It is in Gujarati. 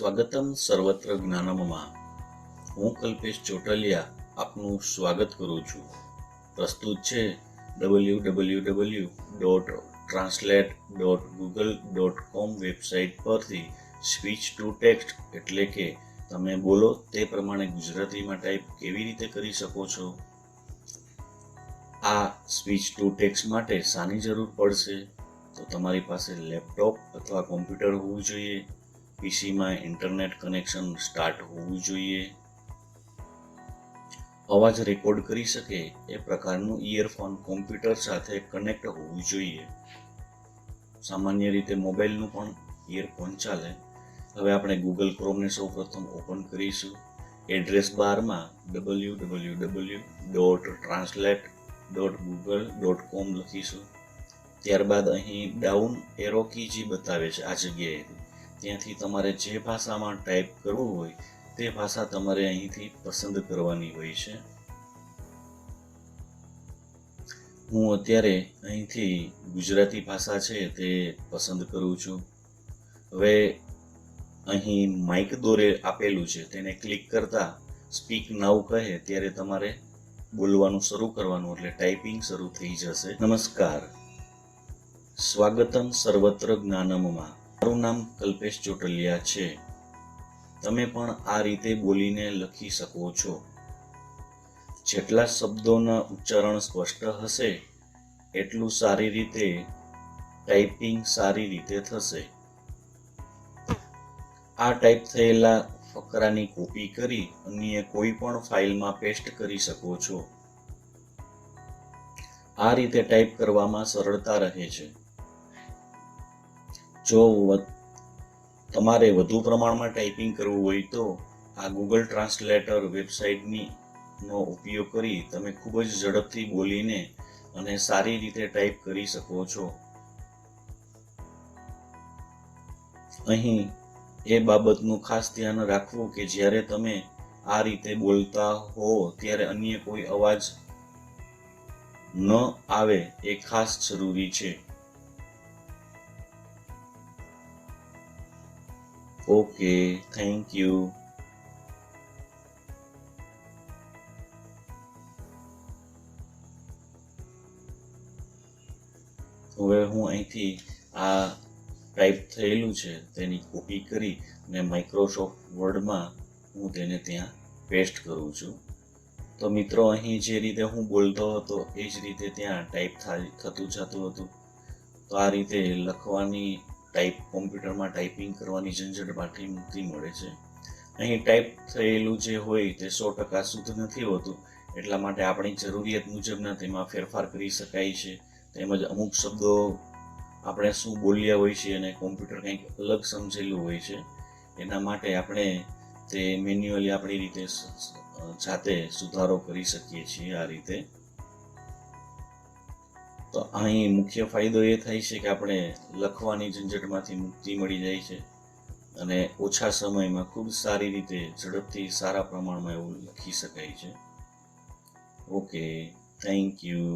સ્વાગતમ સર્વત્ર જ્ઞાનમમાં. હું કલ્પેશ ચોટાલિયા આપનું સ્વાગત કરું છું. પ્રસ્તુત છે www.translate.google.com વેબસાઇટ પરથી સ્પીચ ટુ ટેક્સ્ટ એટલે કે તમે બોલો તે પ્રમાણે ગુજરાતીમાં ટાઈપ કેવી રીતે કરી શકો છો. આ સ્પીચ ટુ ટેક્સ્ટ માટે શાની જરૂર પડશે? તો તમારી પાસે લેપટોપ અથવા કોમ્પ્યુટર હોવું જોઈએ. પીસીમાં ઇન્ટરનેટ કનેક્શન સ્ટાર્ટ હોવું જોઈએ. અવાજ રેકોર્ડ કરી શકે એ પ્રકારનું ઇયરફોન કોમ્પ્યુટર સાથે કનેક્ટ હોવું જોઈએ. સામાન્ય રીતે મોબાઈલનું પણ ઇયરફોન ચાલે. હવે આપણે ગૂગલ ક્રોમને સૌપ્રથમ ઓપન કરીશું. એડ્રેસ બારમાં www.translate.google.com લખીશું. ત્યારબાદ અહીં ડાઉન એરો કી જે બતાવે છે આ જગ્યાએ, ત્યાંથી તમારે જે ભાષામાં ટાઈપ કરવું હોય તે ભાષા તમારે અહીંથી પસંદ કરવાની હોય છે. હું અત્યારે અહીંથી ગુજરાતી ભાષા છે તે પસંદ કરું છું. હવે અહીં માઇક દોરે આપેલું છે તેને ક્લિક કરતા સ્પીક નાઉ કહે ત્યારે તમારે બોલવાનું શરૂ કરવાનું, એટલે ટાઈપિંગ શરૂ થઈ જશે. નમસ્કાર, સ્વાગતમ સર્વત્ર જ્ઞાનમમાં. મારું નામ કલ્પેશ ચોટલિયા છે. તમે પણ આ રીતે બોલીને લખી શકો છો. જેટલા શબ્દોના ઉચ્ચારણ સ્પષ્ટ હશે એટલું સારી રીતે ટાઈપિંગ સારી રીતે થશે. આ ટાઈપ થયેલા ફકરાની કોપી કરી અન્ય કોઈ પણ ફાઇલમાં પેસ્ટ કરી શકો છો. આ રીતે ટાઈપ કરવામાં સરળતા રહે છે. જો તમારે વધુ પ્રમાણમાં ટાઈપિંગ કરવું હોય તો આ ગૂગલ ટ્રાન્સલેટર વેબસાઇટનો ઉપયોગ કરી તમે ખૂબ જ ઝડપથી બોલીને અને સારી રીતે ટાઈપ કરી શકો છો. અહીં એ બાબતનું ખાસ ધ્યાન રાખવું કે જ્યારે તમે આ રીતે બોલતા હો ત્યારે અન્ય કોઈ અવાજ ન આવે એ ખાસ જરૂરી છે. Okay, thank you. હવે હું અહીંથી આ ટાઈપ થયેલું છે તેની કોપી કરી અને માઇક્રોસોફ્ટ વર્ડમાં હું તેને ત્યાં પેસ્ટ કરું છું. તો મિત્રો, અહીં જે રીતે હું બોલતો હતો એ જ રીતે ત્યાં ટાઈપ થતું જતું હતું. તો આ રીતે લખવાની કોમ્પ્યુટરમાં ટાઈપિંગ કરવાની ઝંઝટમાંથી મુક્તિ મળે છે. અહીં ટાઈપ થયેલું જે હોય તે 100% શુદ્ધ નથી હોતું, એટલા માટે આપણી જરૂરિયાત મુજબના તેમાં ફેરફાર કરી શકાય છે. તેમજ અમુક શબ્દો આપણે શું બોલ્યા હોય છે અને કોમ્પ્યુટર કંઈક અલગ સમજેલું હોય છે, એના માટે આપણે તે મેન્યુઅલી આપણી રીતે જાતે સુધારો કરી શકીએ છીએ. આ રીતે તો અહીં મુખ્ય ફાયદો એ થાય છે કે આપણે લખવાની ઝંઝટમાંથી મુક્તિ મળી જાય છે અને ઓછા સમયમાં ખૂબ સારી રીતે ઝડપથી સારા પ્રમાણમાં એવું લખી શકાય છે. Okay, thank you.